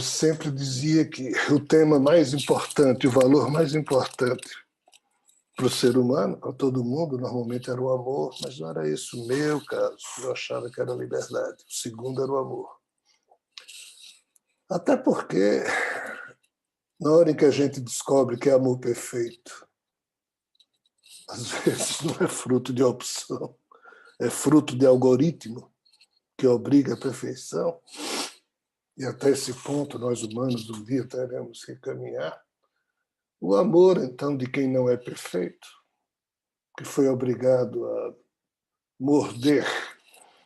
sempre dizia que o tema mais importante, o valor mais importante para o ser humano, para todo mundo, normalmente era o amor, mas não era esse o meu caso. Eu achava que era a liberdade. O segundo era o amor. Até porque, na hora em que a gente descobre que é amor perfeito, às vezes não é fruto de opção, é fruto de algoritmo que obriga a perfeição. E até esse ponto nós humanos um dia teremos que caminhar. O amor, então, de quem não é perfeito, que foi obrigado a morder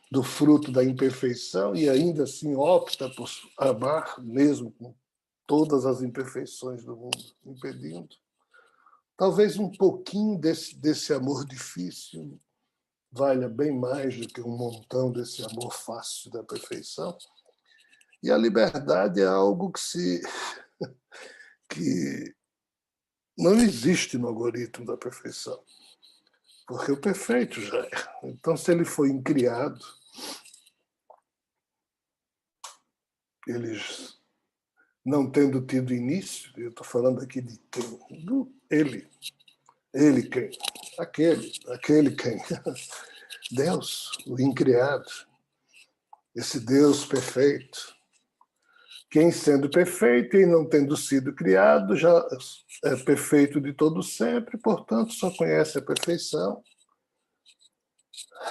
do fruto da imperfeição e ainda assim opta por amar, mesmo com todas as imperfeições do mundo impedindo. Talvez um pouquinho desse amor difícil valha bem mais do que um montão desse amor fácil da perfeição. E a liberdade é algo que não existe no algoritmo da perfeição, porque o perfeito já é. Então, se ele foi incriado, eles não tendo tido início, eu estou falando aqui de quem? Do ele. Ele quem? Aquele quem? Deus, o incriado, esse Deus perfeito. Quem sendo perfeito e não tendo sido criado já é perfeito de todo sempre, portanto só conhece a perfeição.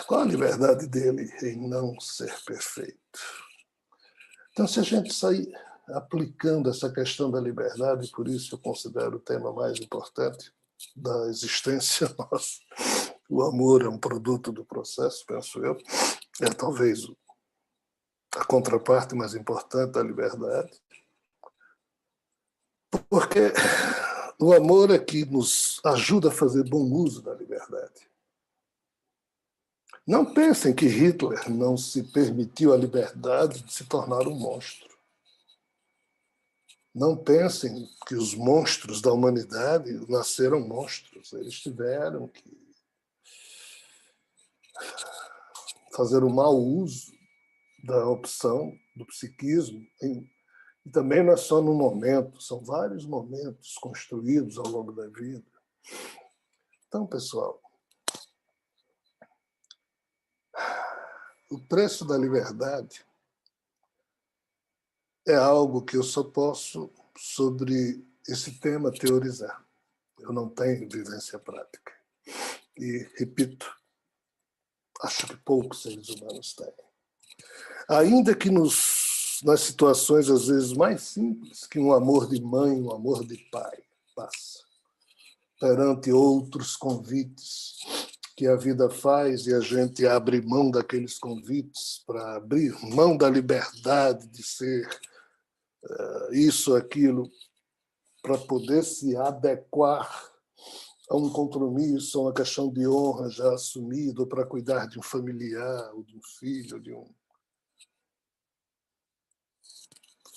Qual a liberdade dele em não ser perfeito? Então, se a gente sair aplicando essa questão da liberdade, por isso eu considero o tema mais importante da existência nossa, o amor é um produto do processo, penso eu, é talvez a contraparte mais importante da liberdade, porque o amor é que nos ajuda a fazer bom uso da liberdade. Não pensem que Hitler não se permitiu a liberdade de se tornar um monstro. Não pensem que os monstros da humanidade nasceram monstros. Eles tiveram que fazer o mau uso da opção do psiquismo. E também não é só num momento, são vários momentos construídos ao longo da vida. Então, pessoal, o preço da liberdade é algo que eu só posso, sobre esse tema, teorizar. Eu não tenho vivência prática. E, repito, acho que poucos seres humanos têm. Ainda que nas situações, às vezes, mais simples, que um amor de mãe, um amor de pai passa, perante outros convites que a vida faz e a gente abre mão daqueles convites para abrir mão da liberdade de ser isso, aquilo, para poder se adequar a um compromisso, a uma questão de honra já assumida, ou para cuidar de um familiar, ou de um filho, ou de um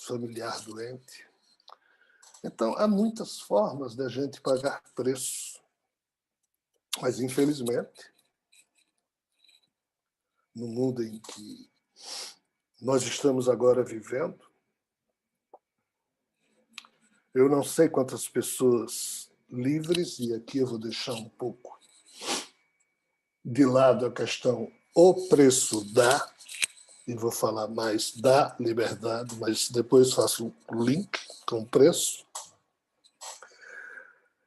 familiar doente. Então, há muitas formas da gente pagar preço. Mas, infelizmente, no mundo em que nós estamos agora vivendo, eu não sei quantas pessoas livres, e aqui eu vou deixar um pouco de lado a questão, o preço da, e vou falar mais da liberdade, mas depois faço um link com o preço.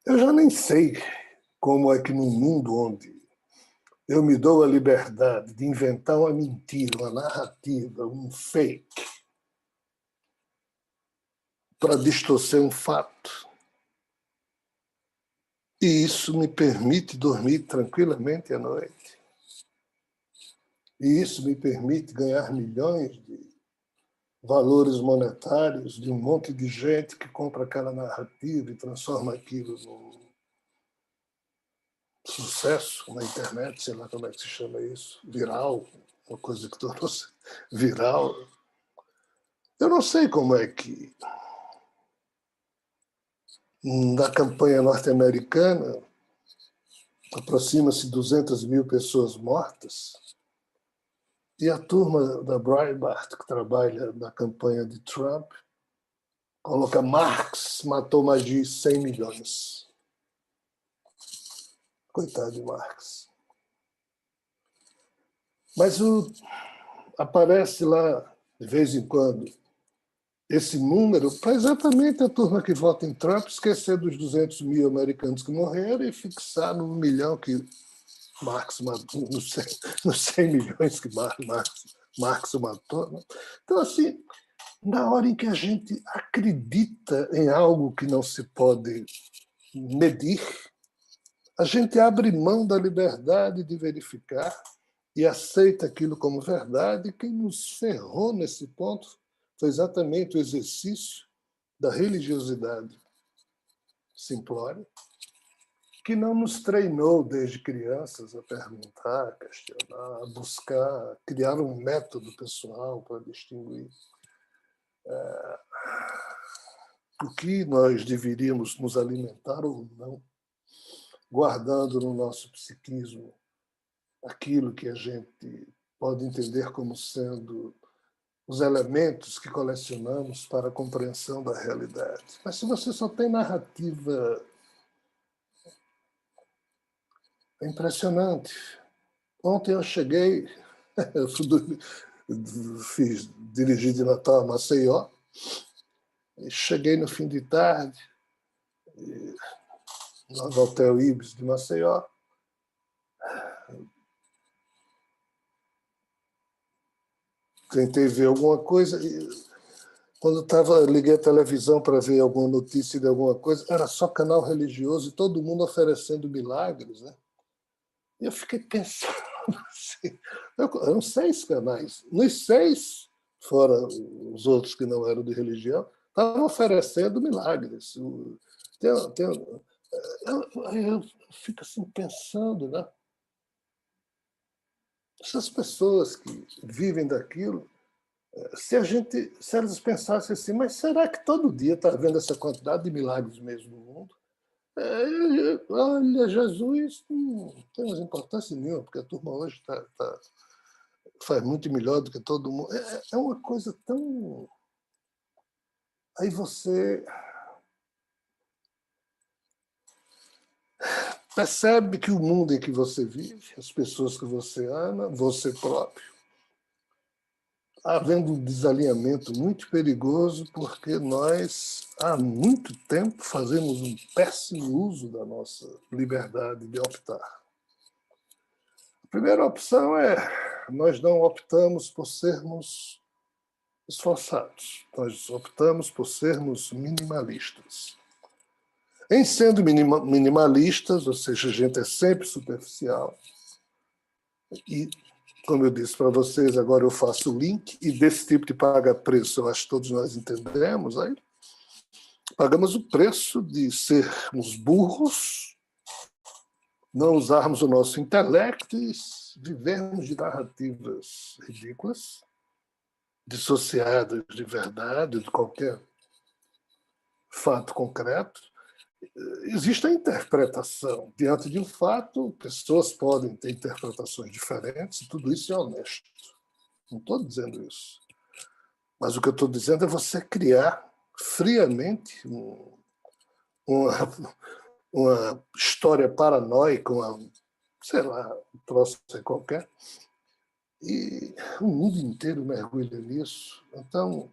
Eu já nem sei como é que num mundo onde eu me dou a liberdade de inventar uma mentira, uma narrativa, um fake, para distorcer um fato, e isso me permite dormir tranquilamente à noite. E isso me permite ganhar milhões de valores monetários de um monte de gente que compra aquela narrativa e transforma aquilo num sucesso na internet, sei lá como é que se chama isso, viral, uma coisa que tornou-se viral. Eu não sei como é que na campanha norte-americana aproxima-se 200 mil pessoas mortas e a turma da Breitbart, que trabalha na campanha de Trump, coloca Marx matou mais de 100 milhões. Coitado de Marx. Mas aparece lá, de vez em quando, esse número para exatamente a turma que vota em Trump esquecer dos 200 mil americanos que morreram e fixar no 1 milhão que Marx matou, nos 100 milhões que Marx matou. Né? Então, assim, na hora em que a gente acredita em algo que não se pode medir, a gente abre mão da liberdade de verificar e aceita aquilo como verdade. Quem nos ferrou nesse ponto foi exatamente o exercício da religiosidade simplória, que não nos treinou desde crianças a perguntar, a questionar, a buscar, a criar um método pessoal para distinguir o que nós deveríamos nos alimentar ou não, guardando no nosso psiquismo aquilo que a gente pode entender como sendo os elementos que colecionamos para a compreensão da realidade. Mas se você só tem narrativa, é impressionante. Ontem eu cheguei, eu dirigi de Natal a Maceió, cheguei no fim de tarde, no Hotel Ibis de Maceió, tentei ver alguma coisa, e quando liguei a televisão para ver alguma notícia de alguma coisa, era só canal religioso e todo mundo oferecendo milagres, né? E eu fiquei pensando assim, eram 6 canais. Nos 6, fora os outros que não eram de religião, estavam oferecendo milagres. Eu fico assim pensando, né? Essas pessoas que vivem daquilo, se elas pensassem assim, mas será que todo dia está havendo essa quantidade de milagres mesmo no mundo? Olha, Jesus não tem mais importância nenhuma, porque a turma hoje faz muito melhor do que todo mundo. É uma coisa tão. Aí você percebe que o mundo em que você vive, as pessoas que você ama, você próprio, havendo um desalinhamento muito perigoso, porque nós, há muito tempo, fazemos um péssimo uso da nossa liberdade de optar. A primeira opção é: nós não optamos por sermos esforçados, nós optamos por sermos minimalistas. Em sendo minimalistas, ou seja, a gente é sempre superficial, e, como eu disse para vocês, agora eu faço o link, e desse tipo de paga-preço, eu acho que todos nós entendemos, aí pagamos o preço de sermos burros, não usarmos o nosso intelecto e vivermos de narrativas ridículas, dissociadas de verdade, de qualquer fato concreto. Existe a interpretação. Diante de um fato, pessoas podem ter interpretações diferentes, e tudo isso é honesto. Não estou dizendo isso. Mas o que eu estou dizendo é você criar friamente uma história paranoica, sei lá, um troço qualquer, e o mundo inteiro mergulha nisso. Então,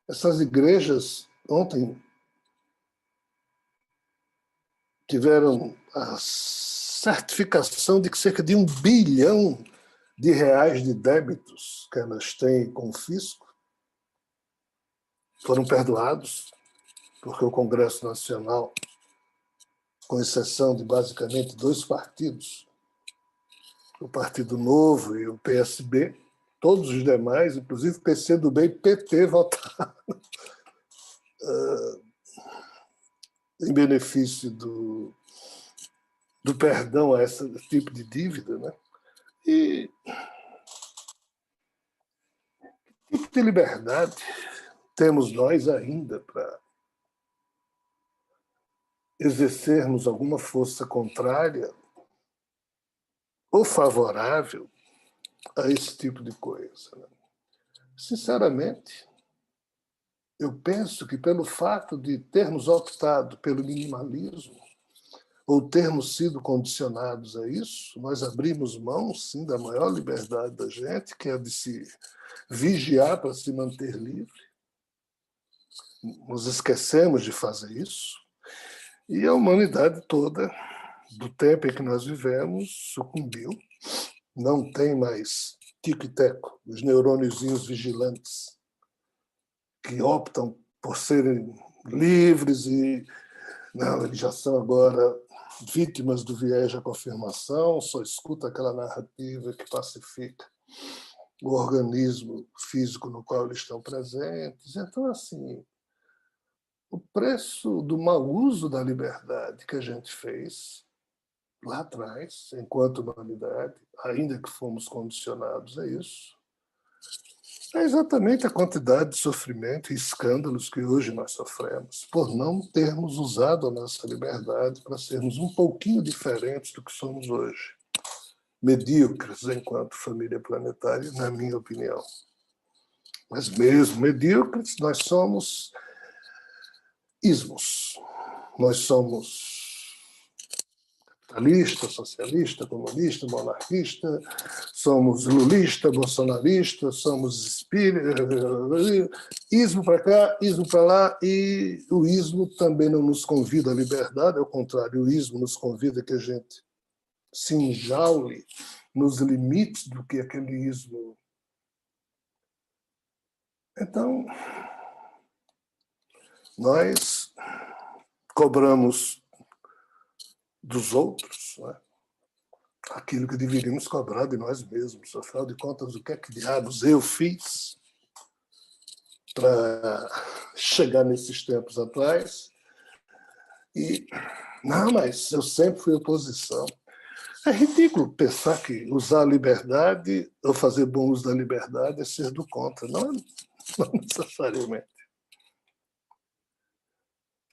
essas igrejas, ontem, tiveram a certificação de que cerca de 1 bilhão de reais de débitos que elas têm com o fisco foram perdoados, porque o Congresso Nacional, com exceção de basicamente 2 partidos, o Partido Novo e o PSB, todos os demais, inclusive o PCdoB e PT, votaram em benefício do perdão a esse tipo de dívida. Né? E que tipo de liberdade temos nós ainda para exercermos alguma força contrária ou favorável a esse tipo de coisa? Né? Sinceramente, eu penso que pelo fato de termos optado pelo minimalismo, ou termos sido condicionados a isso, nós abrimos mão, sim, da maior liberdade da gente, que é de se vigiar para se manter livre. Nos esquecemos de fazer isso. E a humanidade toda, do tempo em que nós vivemos, sucumbiu. Não tem mais tico-teco, os neurôniozinhos vigilantes que optam por serem livres e não, eles já são agora vítimas do viés da confirmação, só escuta aquela narrativa que pacifica o organismo físico no qual eles estão presentes. Então, assim, o preço do mau uso da liberdade que a gente fez lá atrás, enquanto humanidade, ainda que fomos condicionados a isso, é exatamente a quantidade de sofrimento e escândalos que hoje nós sofremos por não termos usado a nossa liberdade para sermos um pouquinho diferentes do que somos hoje. Medíocres enquanto família planetária, na minha opinião. Mas mesmo medíocres, nós somos ismos. Nós somos capitalista, socialista, comunista, monarquista, somos lulista, bolsonarista, somos espírita, ismo para cá, ismo para lá, e o ismo também não nos convida à liberdade, ao contrário, o ismo nos convida que a gente se enjaule nos limites do que aquele ismo. Então, nós cobramos dos outros, né, aquilo que deveríamos cobrar de nós mesmos. Afinal de contas, o que é que diabos eu fiz para chegar nesses tempos atrás? E, não, mas eu sempre fui oposição. É ridículo pensar que usar a liberdade, ou fazer bom uso da liberdade, é ser do contra. Não necessariamente.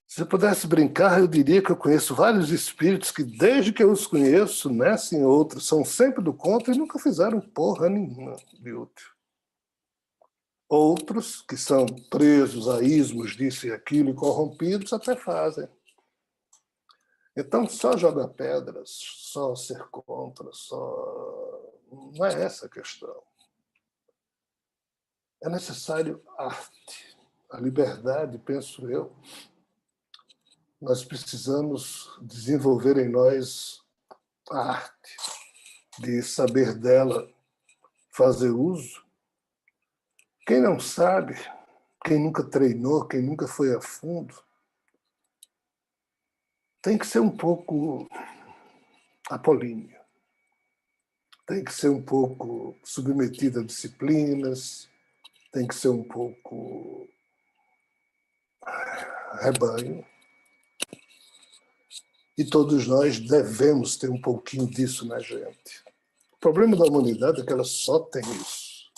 Se eu pudesse brincar, eu diria que eu conheço vários espíritos que, desde que eu os conheço, nascem outros, são sempre do contra e nunca fizeram porra nenhuma de útil. Outros, que são presos a ismos, disso e aquilo, e corrompidos, até fazem. Então, só jogar pedras, só ser contra, só... não é essa a questão. É necessário arte. A liberdade, penso eu, nós precisamos desenvolver em nós a arte de saber dela fazer uso. Quem não sabe, quem nunca treinou, quem nunca foi a fundo, tem que ser um pouco apolíneo. Tem que ser um pouco submetido a disciplinas, tem que ser um pouco rebanho. E todos nós devemos ter um pouquinho disso na gente. O problema da humanidade é que ela só tem isso.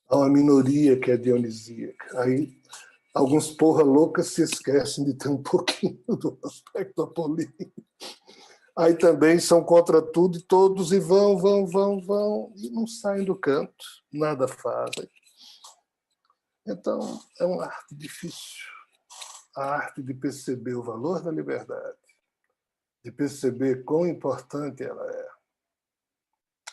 Há uma minoria que é dionisíaca. Aí alguns porra loucas se esquecem de ter um pouquinho do aspecto apolíneo. Aí também são contra tudo e todos e vão, e não saem do canto, nada fazem. Então, é uma arte difícil. A arte de perceber o valor da liberdade, de perceber quão importante ela é,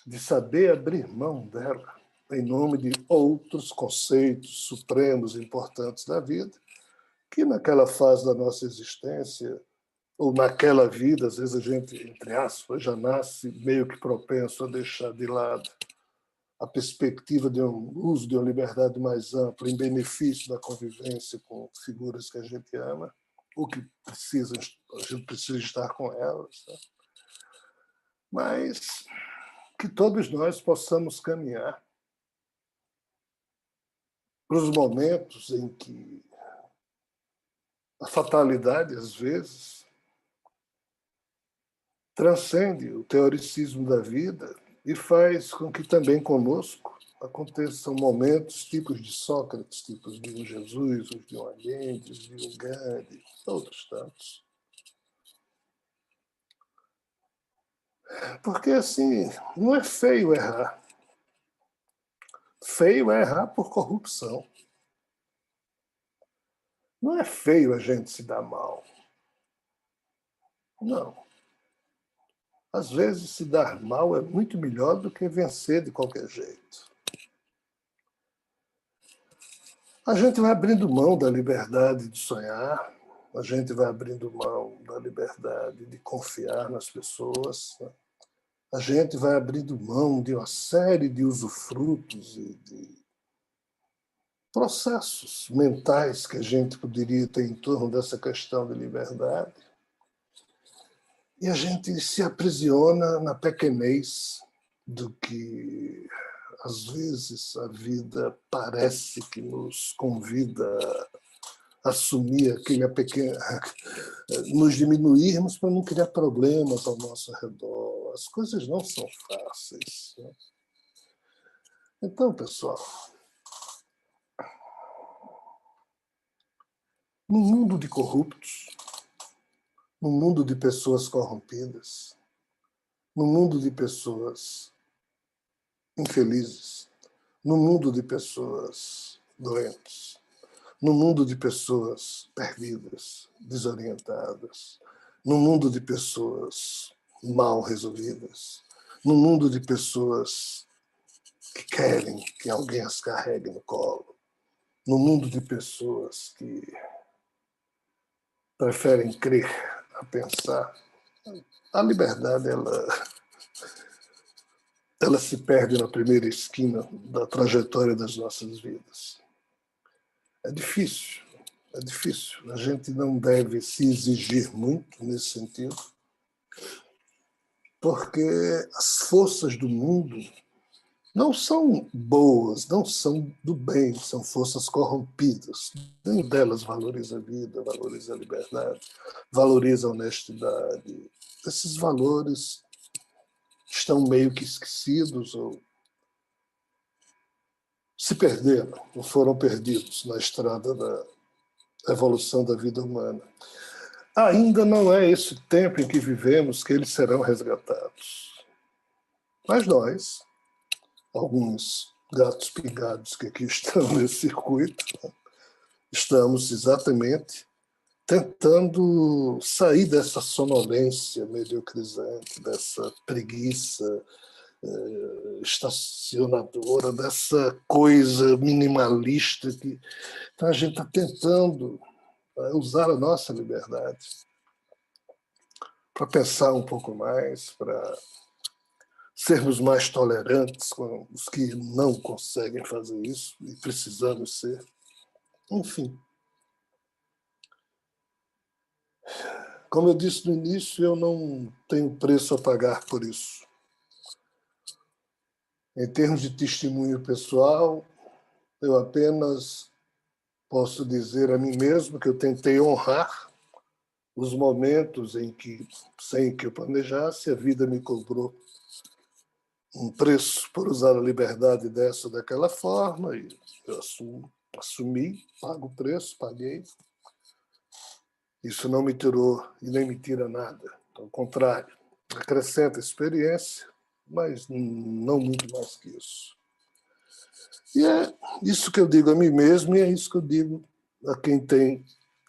de saber abrir mão dela em nome de outros conceitos supremos importantes da vida, que naquela fase da nossa existência, ou naquela vida, às vezes a gente, entre aspas, já nasce meio que propenso a deixar de lado a perspectiva de um uso de uma liberdade mais ampla em benefício da convivência com figuras que a gente ama, ou que a gente precisa estar com elas. Né? Mas que todos nós possamos caminhar para os momentos em que a fatalidade, às vezes, transcende o teoricismo da vida e faz com que também conosco aconteçam momentos tipos de Sócrates, tipos de um Jesus, de um Allende, de um Gandhi, outros tantos. Porque, assim, não é feio errar. Feio é errar por corrupção. Não é feio a gente se dar mal. Não. Às vezes, se dar mal é muito melhor do que vencer de qualquer jeito. A gente vai abrindo mão da liberdade de sonhar, a gente vai abrindo mão da liberdade de confiar nas pessoas, né? A gente vai abrindo mão de uma série de usufrutos e de processos mentais que a gente poderia ter em torno dessa questão de liberdade. E a gente se aprisiona na pequenez do que, às vezes, a vida parece que nos convida a assumir aquele pequeno, nos diminuirmos para não criar problemas ao nosso redor. As coisas não são fáceis. Então, pessoal, no mundo de corruptos, no mundo de pessoas corrompidas, no mundo de pessoas infelizes, no mundo de pessoas doentes, no mundo de pessoas perdidas, desorientadas, no mundo de pessoas mal resolvidas, no mundo de pessoas que querem que alguém as carregue no colo, no mundo de pessoas que preferem crer a pensar. A liberdade, ela se perde na primeira esquina da trajetória das nossas vidas. É difícil, é difícil. A gente não deve se exigir muito nesse sentido, porque as forças do mundo não são boas, não são do bem, são forças corrompidas. Nenhuma delas valoriza a vida, valoriza a liberdade, valoriza a honestidade. Esses valores estão meio que esquecidos ou se perderam, ou foram perdidos na estrada da evolução da vida humana. Ainda não é esse o tempo em que vivemos que eles serão resgatados. Mas nós, alguns gatos pingados que aqui estão nesse circuito, estamos exatamente tentando sair dessa sonolência mediocrizante, dessa preguiça estacionadora, dessa coisa minimalista que então a gente está tentando usar a nossa liberdade para pensar um pouco mais, para sermos mais tolerantes com os que não conseguem fazer isso e precisamos ser. Enfim, como eu disse no início, eu não tenho preço a pagar por isso. Em termos de testemunho pessoal, eu apenas posso dizer a mim mesmo que eu tentei honrar os momentos em que, sem que eu planejasse, a vida me cobrou um preço por usar a liberdade dessa ou daquela forma, e eu assumi, pago o preço, paguei. Isso não me tirou e nem me tira nada. Ao contrário, acrescenta experiência, mas não muito mais que isso. E é isso que eu digo a mim mesmo e é isso que eu digo a quem tem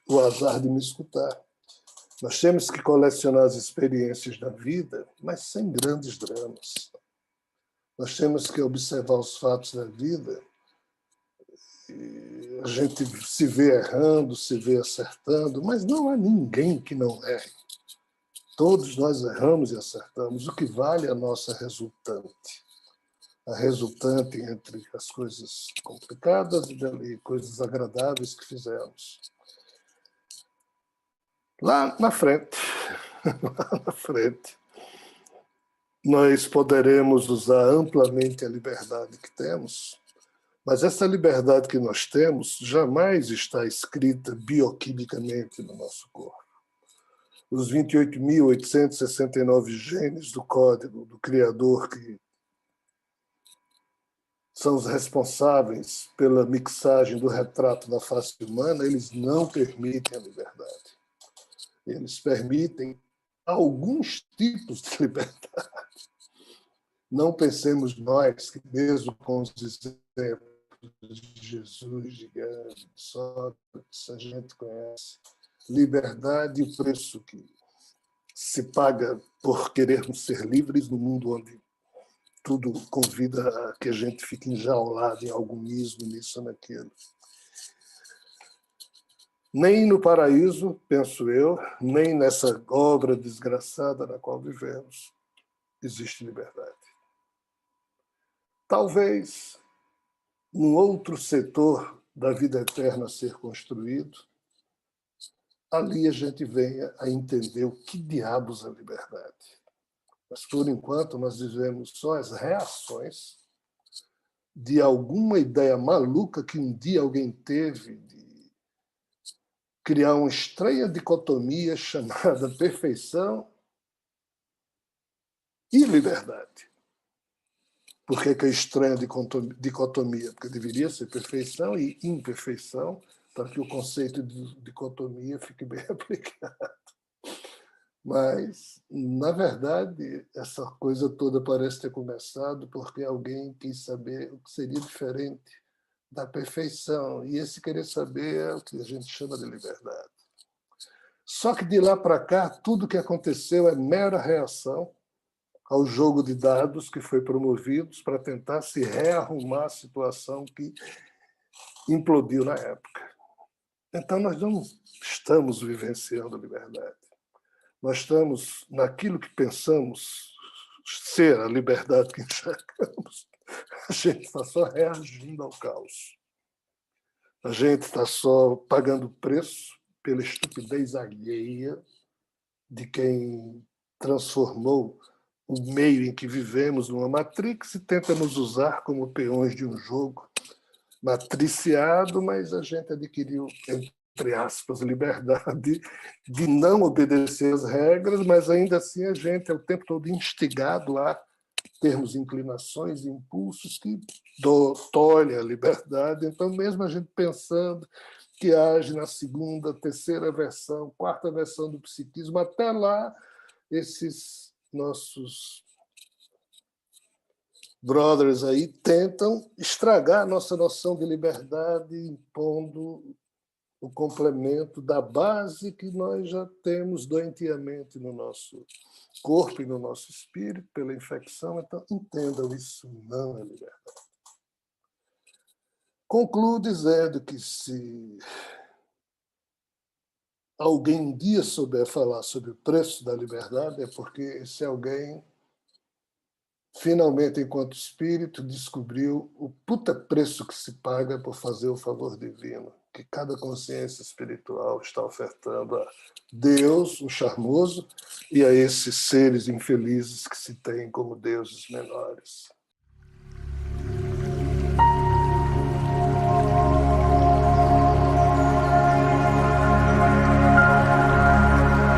o azar de me escutar. Nós temos que colecionar as experiências da vida, mas sem grandes dramas. Nós temos que observar os fatos da vida e a gente se vê errando, se vê acertando, mas não há ninguém que não erre. Todos nós erramos e acertamos. O que vale é a nossa resultante. A resultante entre as coisas complicadas e coisas agradáveis que fizemos. Lá na frente, lá na frente, nós poderemos usar amplamente a liberdade que temos, mas essa liberdade que nós temos jamais está escrita bioquimicamente no nosso corpo. Os 28.869 genes do código do Criador, que são os responsáveis pela mixagem do retrato da face humana, eles não permitem a liberdade. Eles permitem alguns tipos de liberdade. Não pensemos nós que, mesmo com os exemplos de Jesus, de Gandhi, de Sócrates, a gente conhece. Liberdade e o preço que se paga por querermos ser livres no mundo onde tudo convida a que a gente fique enjaulado em algum ismo, nisso ou naquilo. Nem no paraíso, penso eu, nem nessa obra desgraçada na qual vivemos, existe liberdade. Talvez num outro setor da vida eterna a ser construído, ali a gente venha a entender o que diabos é liberdade. Mas, por enquanto, nós vivemos só as reações de alguma ideia maluca que um dia alguém teve de criar uma estranha dicotomia chamada perfeição e liberdade. Por que é estranha dicotomia? Porque deveria ser perfeição e imperfeição, para que o conceito de dicotomia fique bem aplicado. Mas, na verdade, essa coisa toda parece ter começado porque alguém quis saber o que seria diferente da perfeição. E esse querer saber é o que a gente chama de liberdade. Só que de lá para cá, tudo o que aconteceu é mera reação ao jogo de dados que foi promovido para tentar se rearrumar a situação que implodiu na época. Então, nós não estamos vivenciando liberdade. Nós estamos naquilo que pensamos ser a liberdade que enxergamos. A gente está só reagindo ao caos. A gente está só pagando preço pela estupidez alheia de quem transformou o meio em que vivemos numa matrix e tenta nos usar como peões de um jogo matriciado, mas a gente adquiriu, entre aspas, liberdade de não obedecer às regras, mas ainda assim a gente é o tempo todo instigado a termos inclinações, impulsos que tolhem a liberdade. Então, mesmo a gente pensando que age na segunda, terceira versão, quarta versão do psiquismo, até lá, esses nossos brothers aí tentam estragar a nossa noção de liberdade, impondo o complemento da base que nós já temos doentiamente no nosso corpo e no nosso espírito, pela infecção. Então, entendam, isso não é liberdade. Concluo dizendo que se alguém um dia souber falar sobre o preço da liberdade, é porque esse alguém, finalmente, enquanto espírito, descobriu o puta preço que se paga por fazer o favor divino, que cada consciência espiritual está ofertando a Deus, o charmoso, e a esses seres infelizes que se têm como deuses menores.